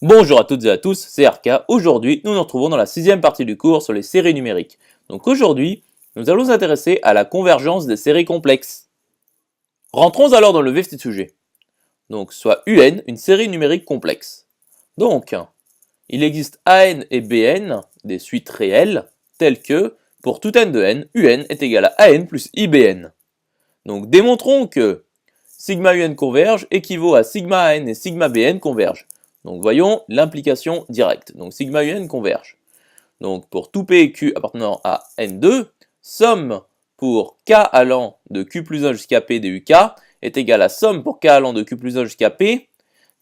Bonjour à toutes et à tous, c'est RK. Aujourd'hui, nous nous retrouvons dans la sixième partie du cours sur les séries numériques. Donc aujourd'hui, nous allons nous intéresser à la convergence des séries complexes. Rentrons alors dans le vif du sujet. Donc, soit UN, une série numérique complexe. Donc, il existe AN et BN, des suites réelles, telles que, pour tout n de n, UN est égal à AN plus IBN. Donc, démontrons que sigma UN converge équivaut à sigma AN et sigma BN convergent. Donc voyons l'implication directe. Donc sigma UN converge. Donc pour tout P et Q appartenant à N2, somme pour K allant de Q plus 1 jusqu'à P des UK est égale à somme pour K allant de Q plus 1 jusqu'à P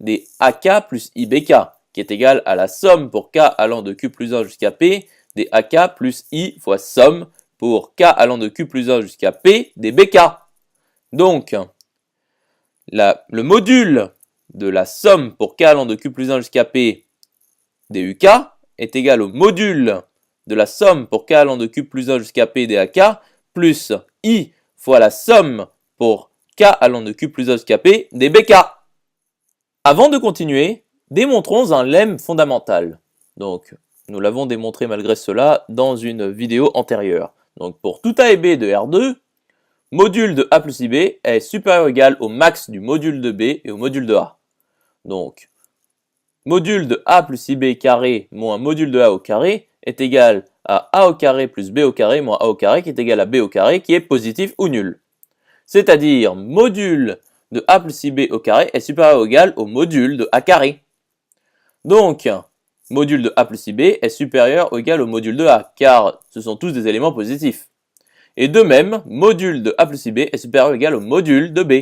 des AK plus IBK, qui est égale à la somme pour K allant de Q plus 1 jusqu'à P des AK plus I fois somme pour K allant de Q plus 1 jusqu'à P des BK. Donc, le module de la somme pour K allant de Q plus 1 jusqu'à P des UK est égal au module de la somme pour K allant de Q plus 1 jusqu'à P des AK plus I fois la somme pour K allant de Q plus 1 jusqu'à P des BK. Avant de continuer, démontrons un lemme fondamental. Donc, nous l'avons démontré malgré cela dans une vidéo antérieure. Donc, pour tout A et B de R2, module de A plus IB est supérieur ou égal au max du module de B et au module de A. Donc, module de A plus IB carré moins module de A au carré est égal à A au carré plus B au carré moins A au carré qui est égal à B au carré qui est positif ou nul. C'est-à-dire module de A plus IB au carré est supérieur ou égal au module de A carré. Donc, module de A plus IB est supérieur ou égal au module de A, car ce sont tous des éléments positifs. Et de même, module de A plus IB est supérieur ou égal au module de B.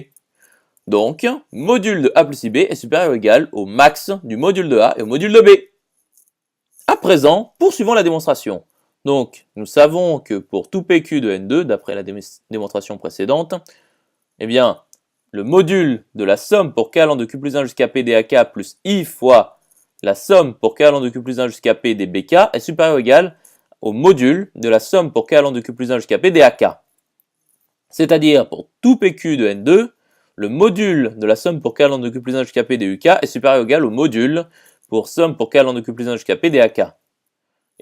Donc, module de A plus IB est supérieur ou égal au max du module de A et au module de B. À présent, poursuivons la démonstration. Donc, nous savons que pour tout PQ de N2, d'après la démonstration précédente, eh bien, le module de la somme pour K allant de Q plus 1 jusqu'à P des AK plus I fois la somme pour K allant de Q plus 1 jusqu'à P des BK est supérieur ou égal au module de la somme pour K allant de Q plus 1 jusqu'à P des AK. C'est-à-dire, pour tout PQ de N2, le module de la somme pour K allant de Q plus 1 jusqu'à P des UK est supérieur ou égal au module pour somme pour K allant de Q plus 1 jusqu'à P des AK.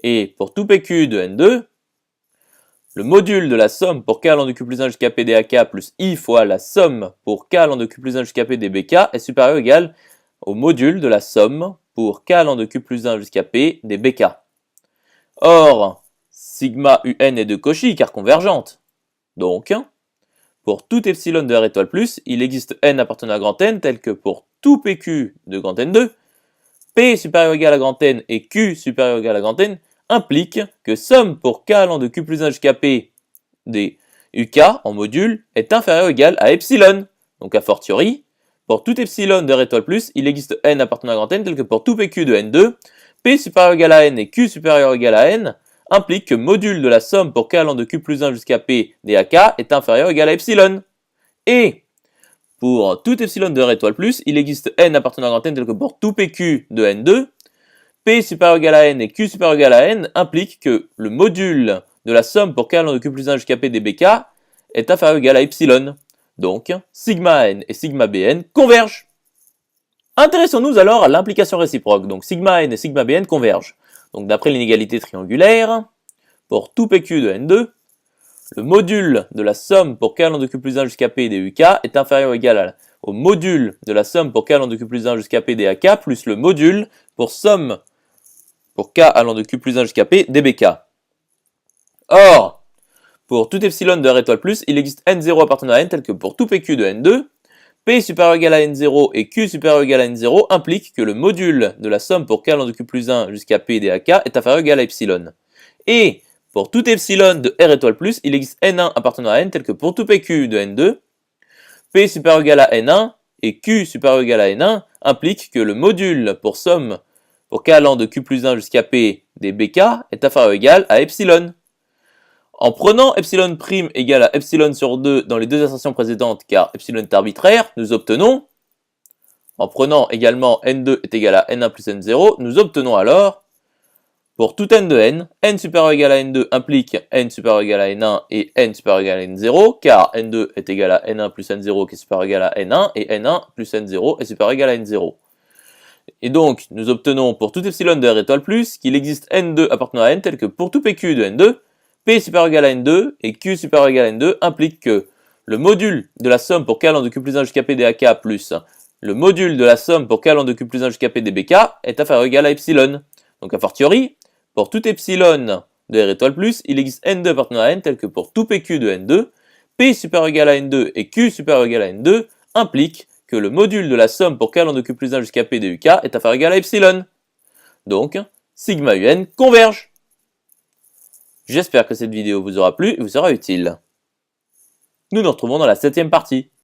Et pour tout PQ de N2, le module de la somme pour K allant de Q plus 1 jusqu'à P des AK plus I fois la somme pour K allant de Q plus 1 jusqu'à P des BK est supérieur ou égal au module de la somme pour K allant de Q plus 1 jusqu'à P des BK. Or, sigma UN est de Cauchy car convergente. Donc, pour tout epsilon de R étoile plus, il existe n appartenant à grand N tel que pour tout PQ de grand N2, P supérieur ou égal à grand N et Q supérieur ou égal à grand N implique que somme pour K allant de Q plus 1 jusqu'à P des UK en module est inférieur ou égal à epsilon. Donc a fortiori, pour tout epsilon de R étoile plus, il existe n appartenant à grand N tel que pour tout PQ de N2, P supérieur ou égal à N et Q supérieur ou égal à N implique que module de la somme pour K allant de Q plus 1 jusqu'à P des AK est inférieur ou égal à epsilon. Et pour tout epsilon de R étoile plus, il existe n appartenant à grand N tel que pour tout PQ de N2, P supérieur ou égal à N et Q supérieur ou égal à N implique que le module de la somme pour K allant de Q plus 1 jusqu'à P des BK est inférieur ou égal à epsilon. Donc, sigma N et sigma Bn convergent. Intéressons-nous alors à l'implication réciproque. Donc, sigma N et sigma Bn convergent. Donc, d'après l'inégalité triangulaire, pour tout PQ de N2, le module de la somme pour K allant de Q plus 1 jusqu'à P des UK est inférieur ou égal au module de la somme pour K allant de Q plus 1 jusqu'à P des AK plus le module pour somme pour K allant de Q plus 1 jusqu'à P des BK. Or, pour tout epsilon de R étoile plus, il existe N0 appartenant à N tel que pour tout PQ de N2, P supérieur ou égal à N0 et Q supérieur ou égal à N0 implique que le module de la somme pour K allant de Q plus 1 jusqu'à P des AK est inférieur ou égal à epsilon. Et pour tout epsilon de R étoile plus, il existe N1 appartenant à N tel que pour tout PQ de N2, P supérieur ou égal à N1 et Q supérieur ou égal à N1 implique que le module pour somme pour K allant de Q plus 1 jusqu'à P des BK est inférieur ou égal à epsilon. En prenant epsilon' égale à epsilon sur 2 dans les deux assertions précédentes car epsilon est arbitraire, nous obtenons, en prenant également n2 est égal à n1 plus n0, nous obtenons alors, pour tout n de n supérieur ou égal à n2 implique n supérieur ou égal à n1 et n supérieur ou égal à n0, car n2 est égal à n1 plus n0 qui est supérieur ou égal à n1 et n1 plus n0 est supérieur ou égal à n0. Et donc, nous obtenons pour tout epsilon de R étoile plus qu'il existe N2 appartenant à N tel que pour tout PQ de N2, P supérieur égal à N2 et Q supérieur égal à N2 implique que le module de la somme pour K lambda de Q plus 1 jusqu'à P dAK plus le module de la somme pour K lambda de Q plus 1 jusqu'à P dBK est inférieur ou égal à epsilon. Donc a fortiori, pour tout epsilon de R étoile plus, il existe N2 appartenant à N tel que pour tout PQ de N2, P supérieur égal à N2 et Q supérieur égal à N2 implique que le module de la somme pour K lambda de Q plus 1 jusqu'à P dUK est inférieur ou égal à epsilon. Donc, sigma UN converge. J'espère que cette vidéo vous aura plu et vous sera utile. Nous nous retrouvons dans la 7e partie.